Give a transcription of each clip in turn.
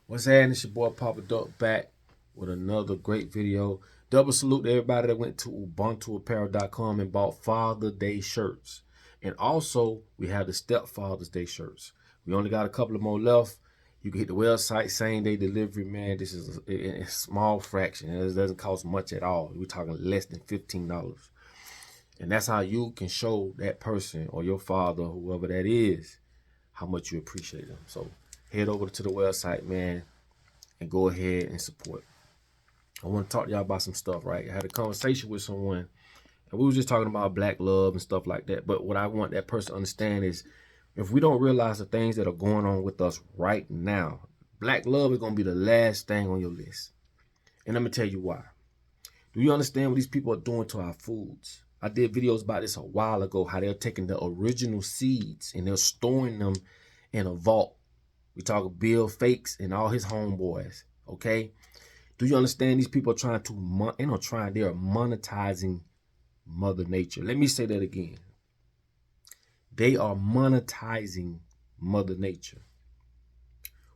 What's happening? It's your boy Papa Duck back with another great video. Double salute to everybody that went to ubuntuapparel.com and bought Father Day shirts. And also, we have the Stepfather's Day shirts. We only got a couple of more left. You can hit the website, same day delivery, man. This is a small fraction. It doesn't cost much at all. We're talking less than $15. And that's how you can show that person or your father, whoever that is, how much you appreciate them. So head over to the website, man, and go ahead and support. I want to talk to y'all about some stuff, right? I had a conversation with someone, and we were just talking about black love and stuff like that. But what I want that person to understand is, if we don't realize the things that are going on with us right now, black love is going to be the last thing on your list. And I'm going to tell you why. Do you understand what these people are doing to our foods? I did videos about this a while ago, how they're taking the original seeds and they're storing them in a vault. We talk Bill Fakes and all his homeboys, okay? Do you understand these people are trying to, they are monetizing Mother Nature. Let me say that again. They are monetizing Mother Nature.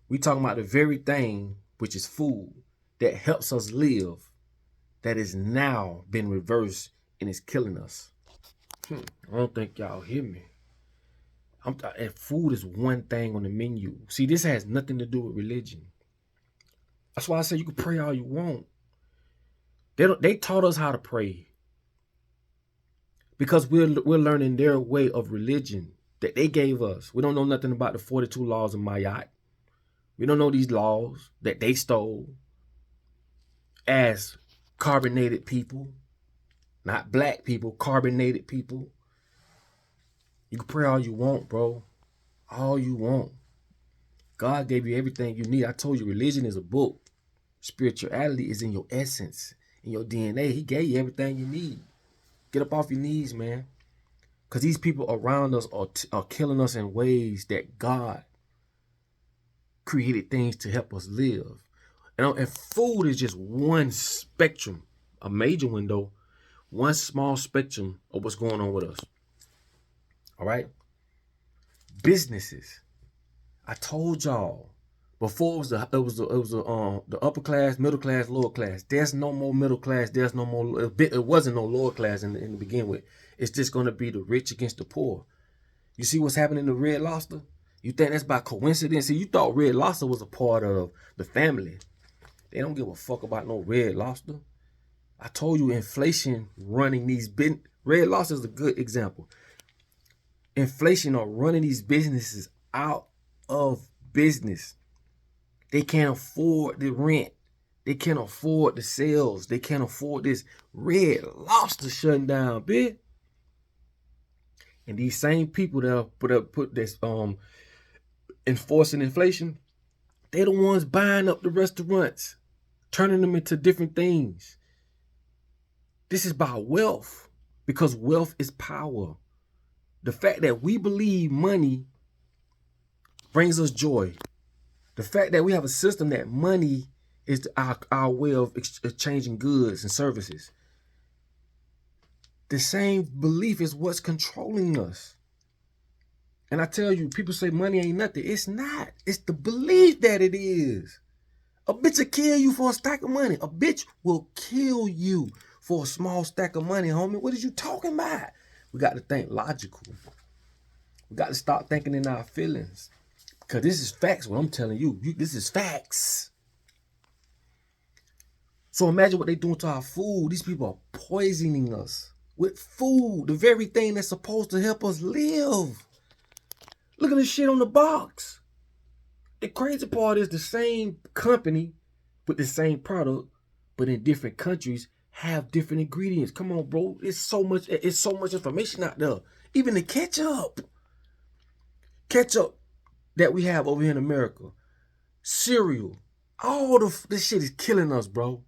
We talking about the very thing, which is food, that helps us live, that is now been reversed and is killing us. I don't think y'all hear me. And food is one thing on the menu. See, this has nothing to do with religion. That's why I say you can pray all you want. They taught us how to pray because we're learning their way of religion that they gave us. We don't know nothing about the 42 laws of Mayat. We don't know these laws that they stole as carbonated people, not black people, carbonated people. You can pray all you want, bro. All you want. God gave you everything you need. I told you religion is a book. Spirituality is in your essence, in your DNA. He gave you everything you need. Get up off your knees, man. Because these people around us are killing us in ways that God created things to help us live. And food is just one spectrum, a major window, one small spectrum of what's going on with us. All right? Businesses. I told y'all before it was the upper class, middle class, lower class. There's no more middle class. There's no more. It wasn't no lower class in the begin with. It's just gonna be the rich against the poor. You see what's happening to Red Lobster? You think that's by coincidence? See, you thought Red Lobster was a part of the family. They don't give a fuck about no Red Lobster. I told you inflation running these Red Lobster is a good example. Inflation are running these businesses out of business. They can't afford the rent. They can't afford the sales. They can't afford this. Red Lobster shutting down, bitch. And these same people that put this enforcing inflation, they're the ones buying up the restaurants, turning them into different things. This is by wealth, because wealth is power. The fact that we believe money brings us joy. The fact that we have a system that money is our way of exchanging goods and services. The same belief is what's controlling us. And I tell you, people say money ain't nothing. It's not. It's the belief that it is. A bitch will kill you for a stack of money. A bitch will kill you for a small stack of money, homie. What is you talking about? We got to think logical. We got to stop thinking in our feelings. Because this is facts, what I'm telling you. This is facts. So imagine what they're doing to our food. These people are poisoning us with food. The very thing that's supposed to help us live. Look at this shit on the box. The crazy part is the same company with the same product, but in different countries have different ingredients. Come on, bro. It's so much information out there. Even the ketchup that we have over here in America, cereal, all this shit is killing us, bro.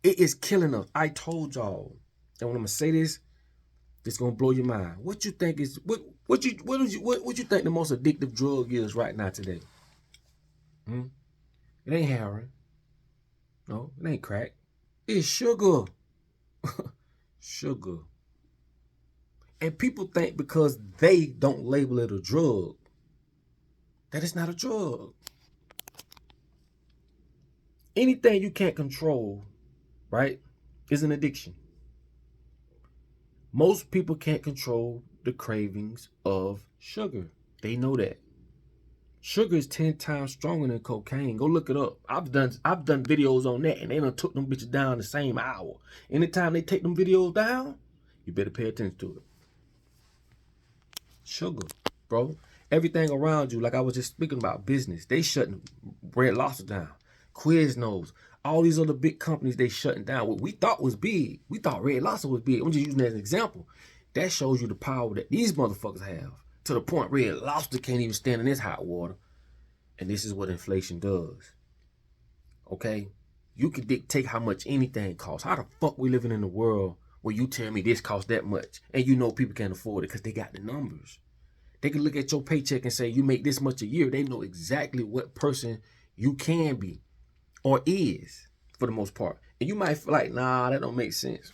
It is killing us. I told y'all, and when I'm gonna say this, it's gonna blow your mind. What you think is what you think the most addictive drug is right now today? It ain't heroin. No, it ain't crack. It's sugar. Sugar. And people think because they don't label it a drug, that it's not a drug. Anything you can't control, right, is an addiction. Most people can't control the cravings of sugar. They know that. Sugar is 10 times stronger than cocaine. Go look it up. I've done videos on that, and they done took them bitches down the same hour. Anytime they take them videos down, you better pay attention to it. Sugar, bro. Everything around you, like I was just speaking about business, they shutting Red Lobster down. Quiznos, all these other big companies, they shutting down. What we thought was big, we thought Red Lobster was big. I'm just using that as an example. That shows you the power that these motherfuckers have. To the point Red Lobster can't even stand in this hot water. And this is what inflation does. Okay? You can dictate how much anything costs. How the fuck we living in a world where you tell me this costs that much and you know people can't afford it because they got the numbers. They can look at your paycheck and say you make this much a year. They know exactly what person you can be or is for the most part. And you might feel like, nah, that don't make sense.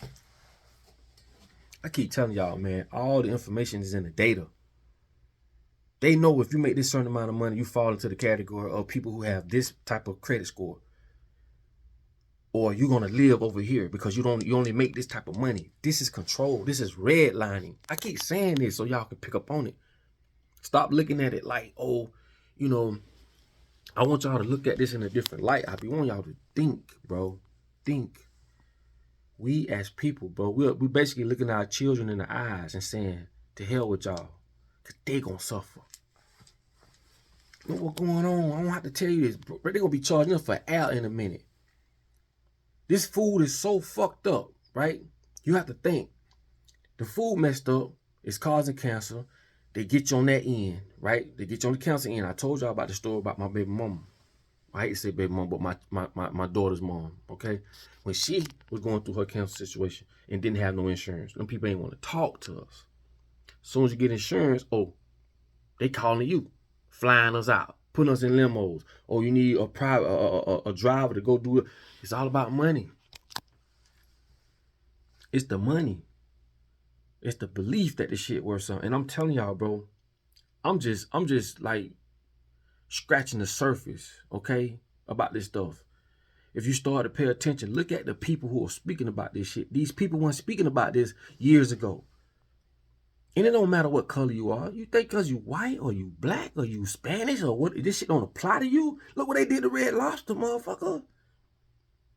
I keep telling y'all, man, all the information is in the data. They know if you make this certain amount of money, you fall into the category of people who have this type of credit score. Or you're going to live over here because you only make this type of money. This is control. This is redlining. I keep saying this so y'all can pick up on it. Stop looking at it like, oh, you know, I want y'all to look at this in a different light. I be wanting y'all to think, bro. Think. We as people, bro, we're basically looking at our children in the eyes and saying, to hell with y'all. Because they going to suffer. Look what's going on. I don't have to tell you this, bro. They're going to be charging us for air in a minute. This food is so fucked up, right? You have to think. The food messed up. It's causing cancer. They get you on that end, right? They get you on the cancer end. I told y'all about the story about my baby mama. I hate to say baby mama, but my daughter's mom, okay? When she was going through her cancer situation and didn't have no insurance, them people ain't want to talk to us. As soon as you get insurance, oh, they calling you, flying us out, putting us in limos. Oh, you need a private a driver to go do it. It's all about money. It's the money. It's the belief that this shit worth something. And I'm telling y'all, bro, I'm just like scratching the surface, okay, about this stuff. If you start to pay attention, look at the people who are speaking about this shit. These people weren't speaking about this years ago. And it don't matter what color you are. You think because you white or you black or you Spanish or what, this shit don't apply to you? Look what they did to Red Lobster, motherfucker.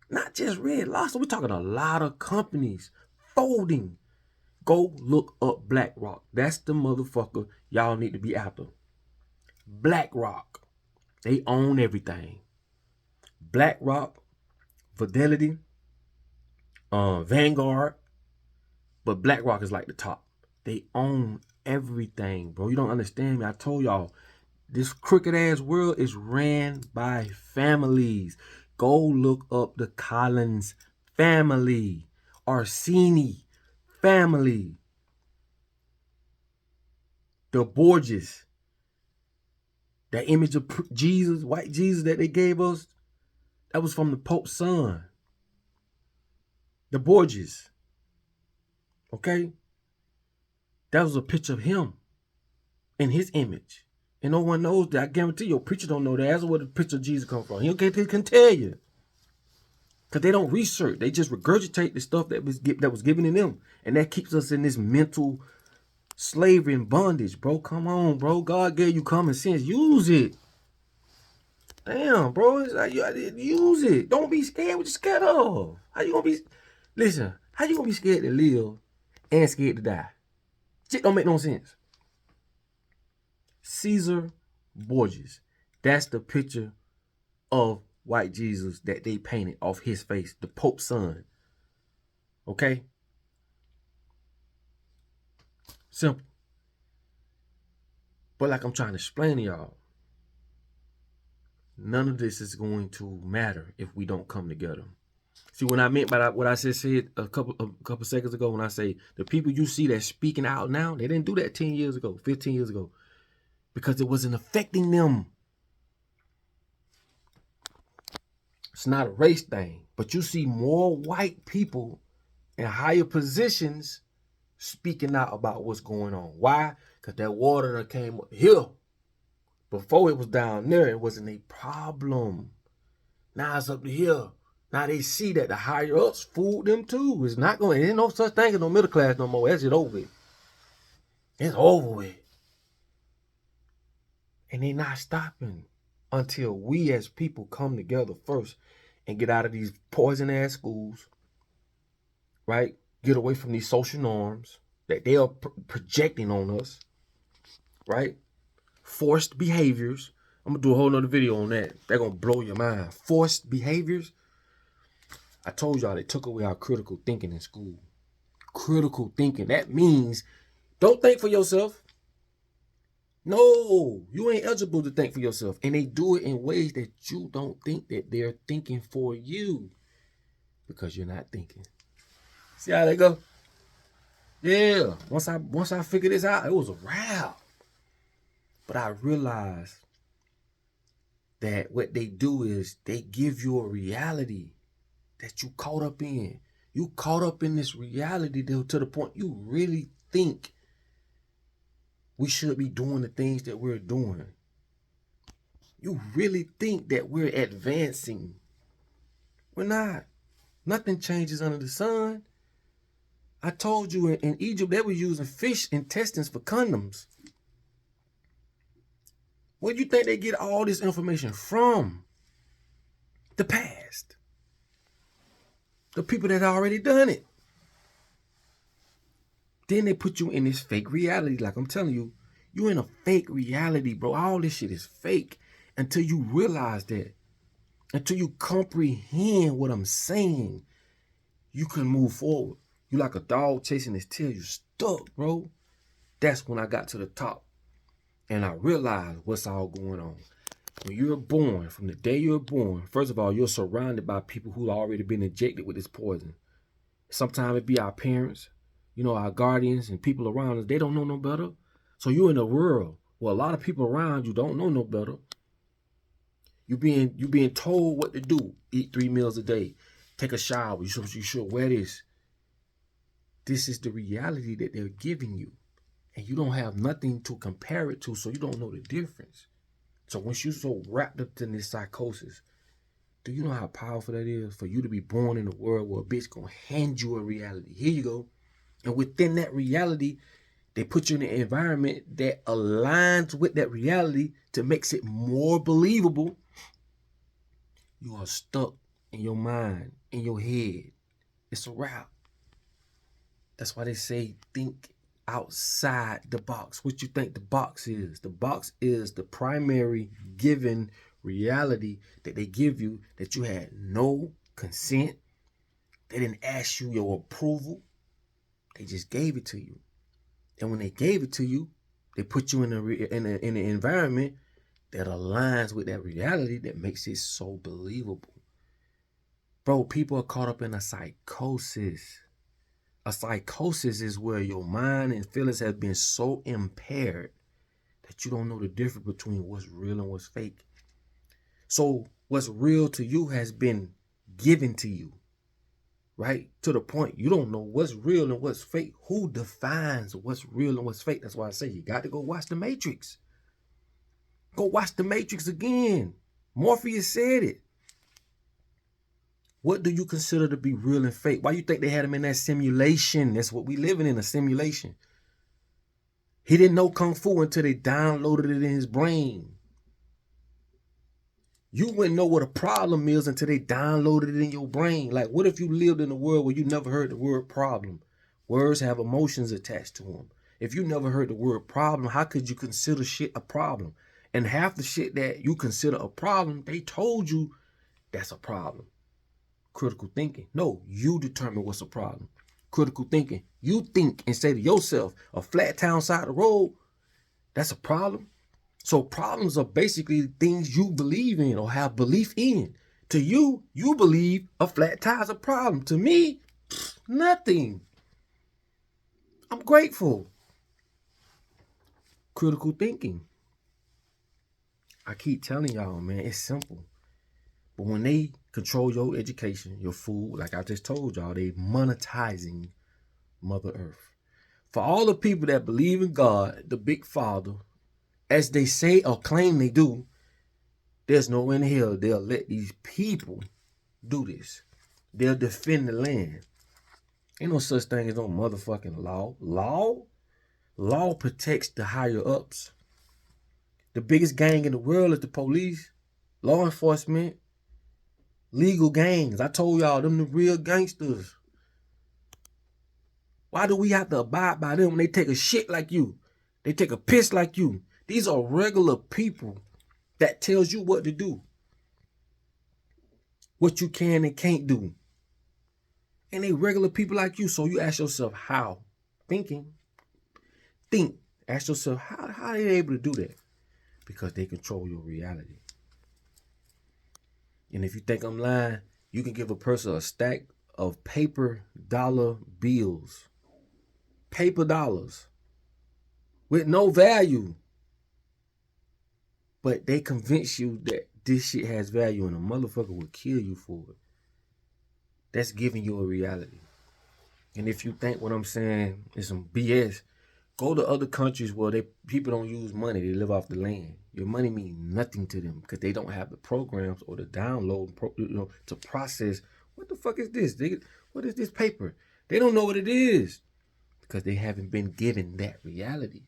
Not just Red Lobster. We're talking a lot of companies folding. Go look up BlackRock. That's the motherfucker y'all need to be after. BlackRock. They own everything. BlackRock, Fidelity, Vanguard. But BlackRock is like the top. They own everything, bro. You don't understand me. I told y'all, this crooked ass world is ran by families. Go look up the Collins family. Orsini family. The Borgias. That image of Jesus, white Jesus that they gave us, that was from the Pope's son. The Borgias. Okay? That was a picture of him in his image. And no one knows that. I guarantee your preacher don't know that. That's where the picture of Jesus come from. He can tell you. Because they don't research. They just regurgitate the stuff that was given in them. And that keeps us in this mental slavery and bondage, bro. Come on, bro. God gave you common sense. Use it. Damn, bro. It's like, use it. Don't be scared. What you scared of? How you gonna be? Listen, how you gonna be scared to live and scared to die? Shit don't make no sense. Caesar Borgias. That's the picture of white Jesus that they painted off his face. The Pope's son. Okay? Simple. But like I'm trying to explain to y'all, none of this is going to matter if we don't come together. See, what I meant by what I said a couple seconds ago, when I say the people you see that's speaking out now, they didn't do that 10 years ago, 15 years ago, because it wasn't affecting them. It's not a race thing, but you see more white people in higher positions speaking out about what's going on. Why? Because that water that came up here. Before it was down there, it wasn't a problem. Now it's up to here. Now they see that the higher ups fooled them too. It's not going. There ain't no such thing as no middle class no more. That's it over with. It's over with. And they not stopping until we as people come together first and get out of these poison ass schools, right? Get away from these social norms that they are projecting on us, right? Forced behaviors. I'm gonna do a whole nother video on that. They're gonna blow your mind. Forced behaviors. I told y'all they took away our critical thinking in school. Critical thinking. That means don't think for yourself. No, you ain't eligible to think for yourself. And they do it in ways that you don't think that they're thinking for you because you're not thinking. See how they go? Yeah. Once I figured this out, it was a wrap. But I realized that what they do is they give you a reality that you caught up in. You caught up in this reality to the point you really think we should be doing the things that we're doing. You really think that we're advancing. We're not. Nothing changes under the sun. I told you in Egypt they were using fish intestines for condoms. Where do you think they get all this information from? The past. The people that already done it. Then they put you in this fake reality. Like I'm telling you, you're in a fake reality, bro. All this shit is fake until you realize that. Until you comprehend what I'm saying, you can move forward. You like a dog chasing his tail. You stuck, bro. That's when I got to the top. And I realized what's all going on. When you're born, from the day you're born, first of all, you're surrounded by people who already been injected with this poison. Sometimes it be our parents, our guardians and people around us. They don't know no better. So you're in a world where a lot of people around you don't know no better. You being told what to do. Eat 3 meals a day. Take a shower. You should wear this. This is the reality that they're giving you. And you don't have nothing to compare it to, so you don't know the difference. So once you're so wrapped up in this psychosis, do you know how powerful that is for you to be born in a world where a bitch gonna hand you a reality? Here you go. And within that reality, they put you in an environment that aligns with that reality to makes it more believable. You are stuck in your mind, in your head. It's a wrap. That's why they say think outside the box. What you think the box is? The box is the primary given reality that they give you that you had no consent. They didn't ask you your approval. They just gave it to you. And when they gave it to you, they put you in an environment that aligns with that reality that makes it so believable. Bro, people are caught up in a psychosis. A psychosis is where your mind and feelings have been so impaired that you don't know the difference between what's real and what's fake. So what's real to you has been given to you, right? To the point you don't know what's real and what's fake. Who defines what's real and what's fake? That's why I say you got to go watch The Matrix. Go watch The Matrix again. Morpheus said it. What do you consider to be real and fake? Why you think they had him in that simulation? That's what we living in, a simulation. He didn't know Kung Fu until they downloaded it in his brain. You wouldn't know what a problem is until they downloaded it in your brain. Like, what if you lived in a world where you never heard the word problem? Words have emotions attached to them. If you never heard the word problem, how could you consider shit a problem? And half the shit that you consider a problem, they told you that's a problem. Critical thinking. No, you determine what's a problem. Critical thinking. You think and say to yourself, a flat tire side the road, that's a problem. So problems are basically things you believe in or have belief in. To you, you believe a flat tire is a problem. To me, nothing. I'm grateful. Critical thinking. I keep telling y'all, man, it's simple. But when they control your education, your food, like I just told y'all, they monetizing Mother Earth. For all the people that believe in God, the Big Father, as they say or claim they do, There's no in hell they'll let these people do this. They'll defend the land. Ain't no such thing as no motherfucking law. Law protects the higher ups. The biggest gang in the world is the police, law enforcement, legal gangs. I told y'all, them the real gangsters. Why do we have to abide by them when they take a shit like you? They take a piss like you. These are regular people that tells you what to do, what you can and can't do. And they regular people like you. So you ask yourself how? Think. Ask yourself, how are they able to do that? Because they control your reality. And if you think I'm lying, you can give a person a stack of paper dollar bills. Paper dollars. With no value. But they convince you that this shit has value and a motherfucker will kill you for it. That's giving you a reality. And if you think what I'm saying is some BS, go to other countries where people don't use money. They live off the land. Your money means nothing to them because they don't have the programs or the download to process. What the fuck is this? What is this paper? They don't know what it is because they haven't been given that reality.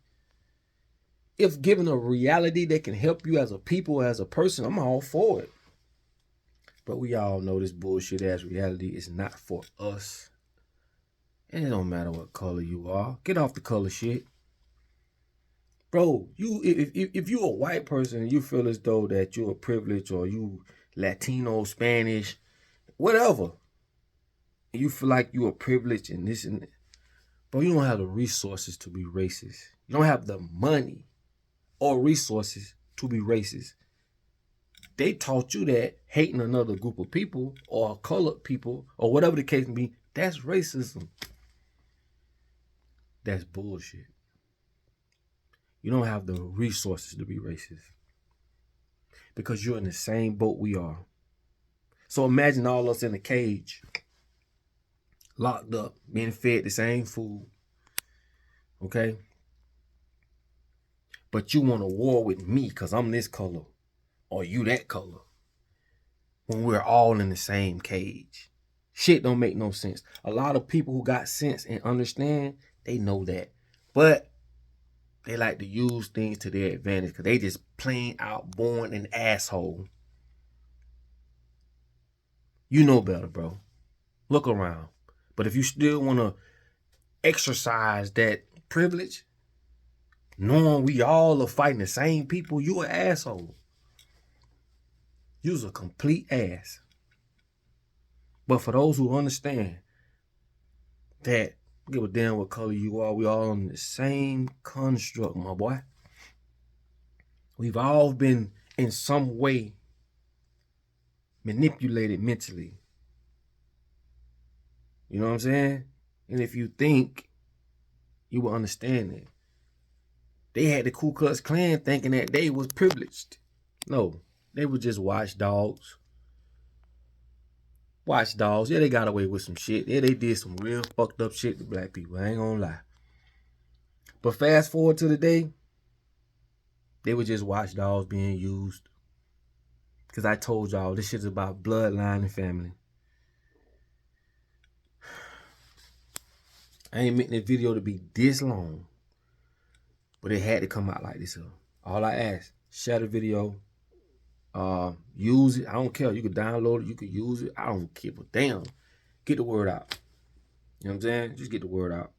If given a reality that can help you as a people, as a person, I'm all for it. But we all know this bullshit ass reality is not for us. And it don't matter what color you are. Get off the color shit. Bro, if you a white person and you feel as though that you're privileged or you Latino, Spanish, whatever, and you feel like you're privileged and this and that, bro, you don't have the resources to be racist. You don't have the money or resources to be racist. They taught you that hating another group of people or colored people or whatever the case may be, that's racism. That's bullshit. You don't have the resources to be racist because you're in the same boat we are. So imagine all us in a cage, locked up, being fed the same food, okay? But you want a war with me because I'm this color or you that color when we're all in the same cage. Shit don't make no sense. A lot of people who got sense and understand, they know that. But they like to use things to their advantage because they just plain out born an asshole. You know better, bro. Look around. But if you still want to exercise that privilege, knowing we all are fighting the same people, you an asshole. You's a complete ass. But for those who understand that, give a damn what color you are, we all in the same construct, my boy. We've all been in some way manipulated mentally. You know what I'm saying? And if you think, you will understand it. They had the Ku Klux Klan thinking that they was privileged. No, they were just watchdogs. Watchdogs. Yeah, they got away with some shit. Yeah, they did some real fucked up shit to black people. I ain't gonna lie. But fast forward to the day, they were just watchdogs being used. Because I told y'all, this shit's about bloodline and family. I ain't making this video to be this long. But it had to come out like this. All I ask, share the video. Use it. I don't care. You can download it. You can use it. I don't give a damn. Get the word out. You know what I'm saying? Just get the word out.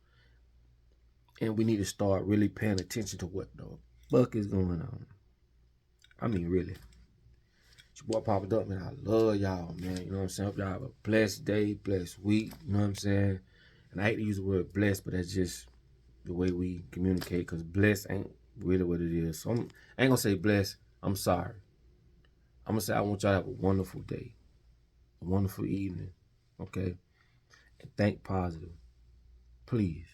And we need to start really paying attention to what the fuck is going on. I mean, really. It's your boy Papa Duck, man. I love y'all, man. You know what I'm saying? Hope y'all have a blessed day, blessed week. You know what I'm saying? And I hate to use the word blessed, but that's just the way we communicate, because blessed ain't really what it is. So I ain't going to say blessed. I'm sorry. I'm going to say I want y'all to have a wonderful day, a wonderful evening, okay? And think positive. Please.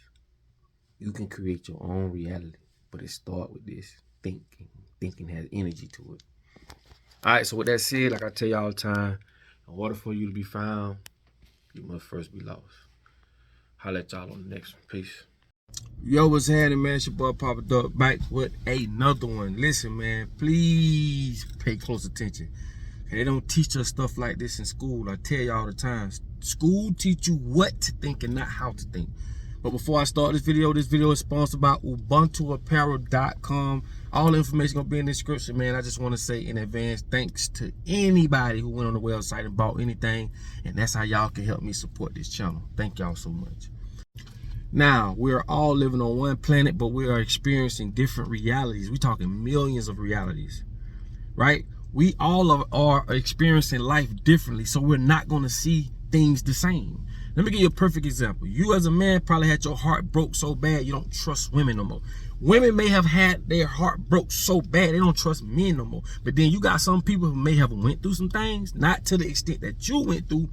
You can create your own reality, but it starts with this thinking. Thinking has energy to it. All right, so with that said, like I tell you all the time, in order for you to be found, you must first be lost. Holla at y'all on the next one. Peace. Yo, what's happening, man? It's your boy Papa Duck back with another one. Listen, man, please pay close attention. They don't teach us stuff like this in school. I tell you all the time. School teach you what to think and not how to think. But before I start this video is sponsored by Ubuntu All the information gonna be in the description, man. I just want to say in advance, thanks to anybody who went on the website and bought anything. And that's how y'all can help me support this channel. Thank y'all so much. Now, we're all living on one planet, but we are experiencing different realities. We're talking millions of realities, right? We all are experiencing life differently, so we're not going to see things the same. Let me give you a perfect example. You as a man probably had your heart broke so bad you don't trust women no more. Women may have had their heart broke so bad they don't trust men no more. But then you got some people who may have went through some things, not to the extent that you went through,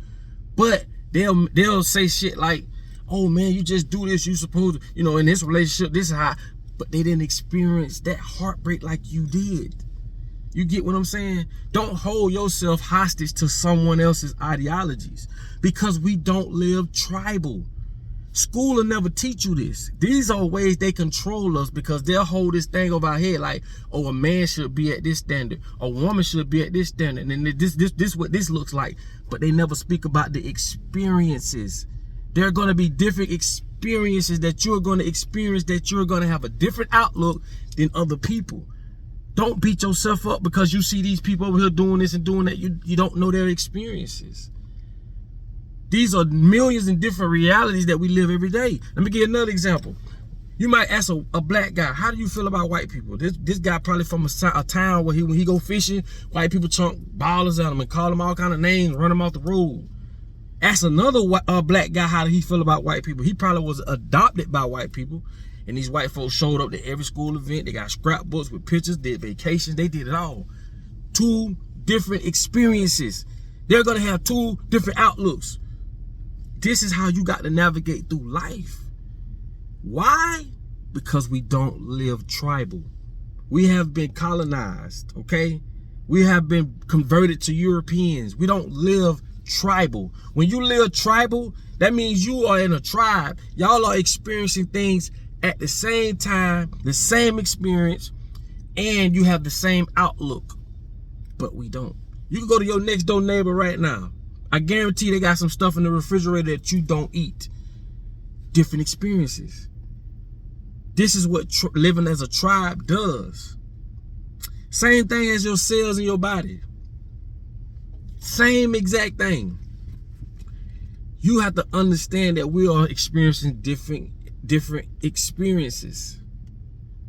but they'll say shit like, oh man, you just do this, you supposed to, you know, in this relationship, this is how, but they didn't experience that heartbreak like you did. You get what I'm saying? Don't hold yourself hostage to someone else's ideologies because we don't live tribal. School will never teach you this. These are ways they control us because they'll hold this thing over our head like, oh, a man should be at this standard, a woman should be at this standard, and then this what this looks like. But they never speak about the experiences. There are going to be different experiences that you're going to experience, that you're going to have a different outlook than other people. Don't beat yourself up because you see these people over here doing this and doing that. You don't know their experiences. These are millions and different realities that we live every day. Let me give you another example. You might ask a black guy, how do you feel about white people? This guy probably from a town where when he go fishing, white people chunk ballers at him and call him all kind of names, run him off the road. Ask another black guy how he feel about white people. He probably was adopted by white people. And these white folks showed up to every school event. They got scrapbooks with pictures, did vacations. They did it all. Two different experiences. They're going to have two different outlooks. This is how you got to navigate through life. Why? Because we don't live tribal. We have been colonized, okay? We have been converted to Europeans. We don't live tribal. When you live tribal, that means you are in a tribe. Y'all are experiencing things at the same time, the same experience, and you have the same outlook. But we don't. You can go to your next door neighbor right now. I guarantee they got some stuff in the refrigerator that you don't eat. Different experiences. This is what living as a tribe does. Same thing as your cells in your body. Same exact thing. You have to understand that we are experiencing different experiences.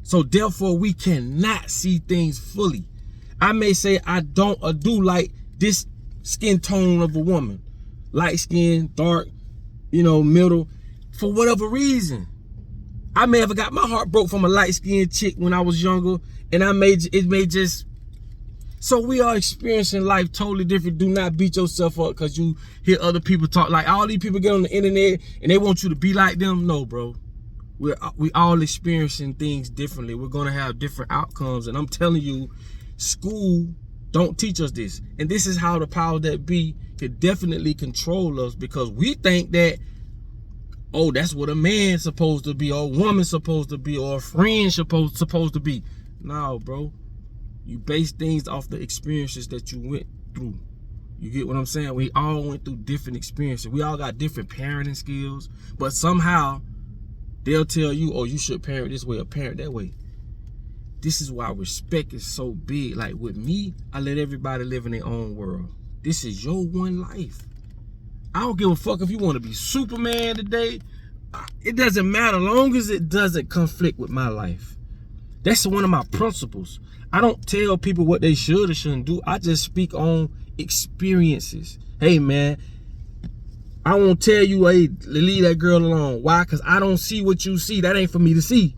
So therefore we cannot see things fully. I may say I don't or do like this skin tone of a woman. Light skin, dark, you know, middle, for whatever reason. I may have got my heart broke from a light skinned chick when I was younger, and it may just. So we are experiencing life totally different. Do not beat yourself up because you hear other people talk. Like all these people get on the internet and they want you to be like them. No, bro. We all experiencing things differently. We're going to have different outcomes. And I'm telling you, school don't teach us this. And this is how the power that be could definitely control us because we think that, oh, that's what a man's supposed to be, or a woman's supposed to be, or a friend supposed to be. No, bro. You base things off the experiences that you went through. You get what I'm saying? We all went through different experiences. We all got different parenting skills, but somehow they'll tell you, oh, you should parent this way or parent that way. This is why respect is so big. Like with me, I let everybody live in their own world. This is your one life. I don't give a fuck if you want to be Superman today. It doesn't matter, long as it doesn't conflict with my life. That's one of my principles. I don't tell people what they should or shouldn't do. I just speak on experiences. Hey, man, I won't tell you, hey, leave that girl alone. Why? Because I don't see what you see. That ain't for me to see.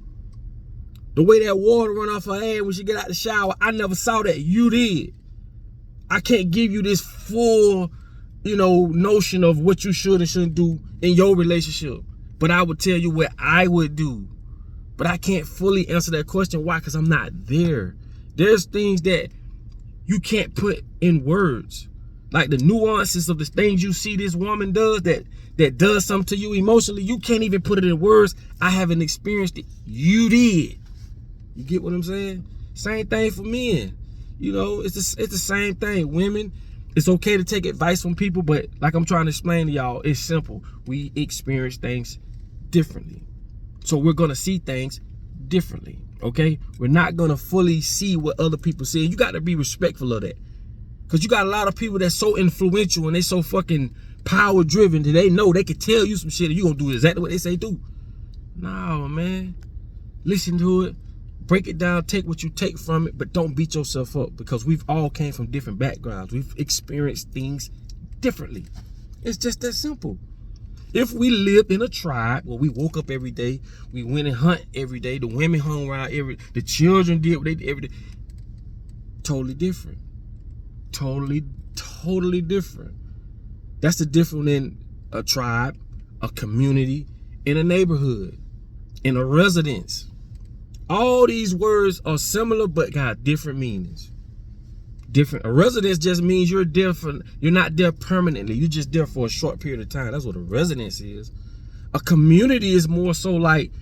The way that water run off her head when she get out the shower, I never saw that. You did. I can't give you this full, you know, notion of what you should and shouldn't do in your relationship. But I would tell you what I would do. But I can't fully answer that question. Why? Because I'm not there. There's things that you can't put in words. Like the nuances of the things you see this woman does that does something to you emotionally, you can't even put it in words. I haven't experienced it. You did. You get what I'm saying? Same thing for men. You know, it's the same thing. Women, it's okay to take advice from people, but like I'm trying to explain to y'all, it's simple. We experience things differently. So we're gonna see things differently, okay? We're not gonna fully see what other people see. You gotta be respectful of that. Because you got a lot of people that's so influential and they so fucking power driven that they know they can tell you some shit and you gonna do exactly what they say do. No, man. Listen to it. Break it down, take what you take from it, but don't beat yourself up, because we've all came from different backgrounds. We've experienced things differently. It's just that simple. If we lived in a tribe where we woke up every day, we went and hunt every day, the women hung around the children did what they did every day. Totally different. Totally different. That's the difference in a tribe, a community, in a neighborhood, in a residence. All these words are similar but got different meanings. Different. A residence just means you're not there permanently. You're just there for a short period of time. That's what a residence is. A community is more so like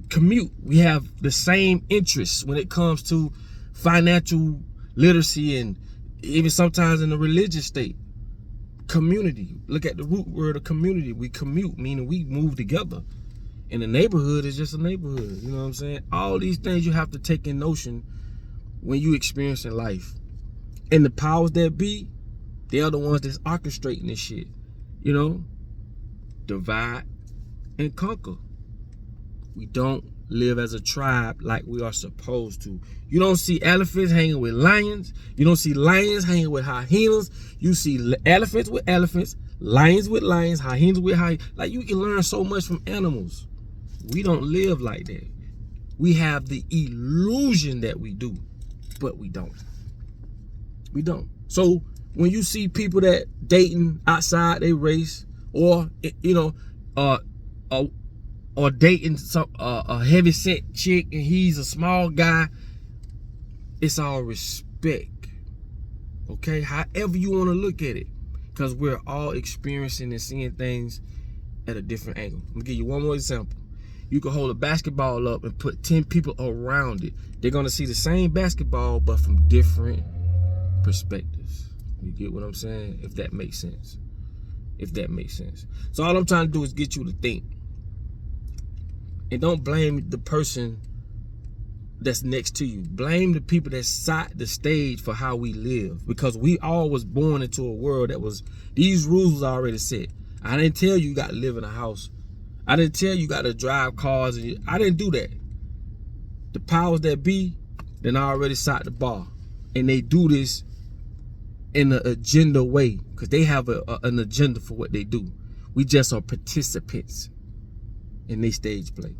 commute. We have the same interests when it comes to financial literacy and even sometimes in the religious state. Community. Look at the root word of community. We commute, meaning we move together. And the neighborhood is just a neighborhood. You know what I'm saying? All these things you have to take in notion when you experience in life. And the powers that be, they are the ones that's orchestrating this shit. You know? Divide and conquer. We don't live as a tribe like we are supposed to. You don't see elephants hanging with lions. You don't see lions hanging with hyenas. You see elephants with elephants, lions with lions, hyenas with hyenas. Like, you can learn so much from animals. We don't live like that. We have the illusion that we do, but we don't. We don't. So when you see people that dating outside their race, or you know, or dating a heavy set chick and he's a small guy, it's all respect. Okay, however you want to look at it, because we're all experiencing and seeing things at a different angle. Let me give you one more example. You can hold a basketball up and put 10 people around it. They're gonna see the same basketball, but from different perspectives. You get what I'm saying? If that makes sense. If that makes sense. So all I'm trying to do is get you to think. And don't blame the person that's next to you. Blame the people that set the stage for how we live. Because we all was born into a world that was, these rules was already set. I didn't tell you got to live in a house. I didn't tell you got to drive cars. I didn't do that. The powers that be, then I already set the bar. And they do this in an agenda way. Because they have an agenda for what they do. We just are participants in this stage play.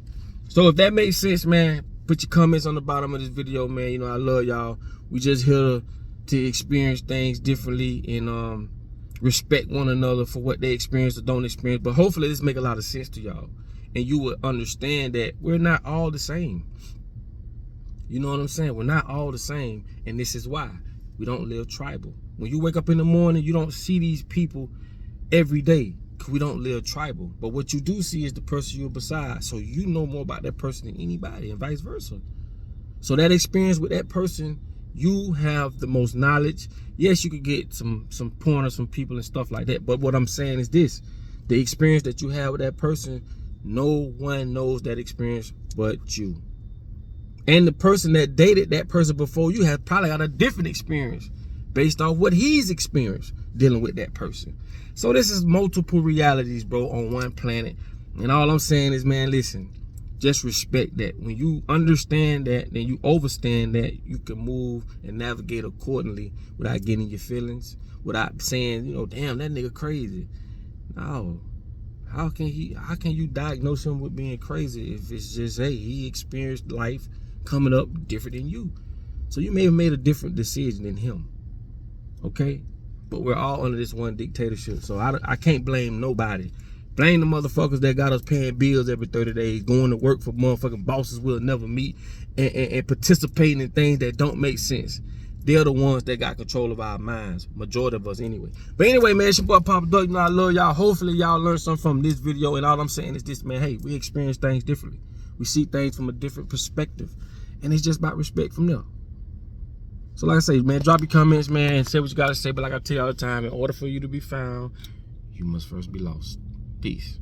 So if that makes sense, man, put your comments on the bottom of this video, man. You know, I love y'all. We just here to experience things differently and respect one another for what they experience or don't experience. But hopefully this make a lot of sense to y'all, and you will understand that we're not all the same. You know what I'm saying? We're not all the same, and this is why we don't live tribal. When you wake up in the morning, you don't see these people every day. We don't live tribal, but what you do see is the person you're beside, so you know more about that person than anybody, and vice versa. So that experience with that person, you have the most knowledge. Yes, you could get some pointers from people and stuff like that, but what I'm saying is this: the experience that you have with that person, no one knows that experience but you. And the person that dated that person before you has probably got a different experience based off what he's experienced dealing with that person. So this is multiple realities, bro, on one planet. And all I'm saying is, man, listen, just respect that. When you understand that, then you understand that, you can move and navigate accordingly without getting your feelings, without saying, you know, damn, that nigga crazy. No. How can you diagnose him with being crazy if it's just, hey, he experienced life coming up different than you? So you may have made a different decision than him. Okay? But we're all under this one dictatorship, so I can't blame nobody. Blame the motherfuckers that got us paying bills every 30 days, going to work for motherfucking bosses we'll never meet, and participating in things that don't make sense. they're the ones that got control of our minds, majority of us anyway. But anyway, man, it's your boy Papa Duck. You know I love y'all. Hopefully y'all learned something from this video, and all I'm saying is this, man. Hey, we experience things differently. We see things from a different perspective, and it's just about respect from there. So like I say, man, drop your comments, man, and say what you gotta say. But like I tell you all the time, in order for you to be found, you must first be lost. Peace.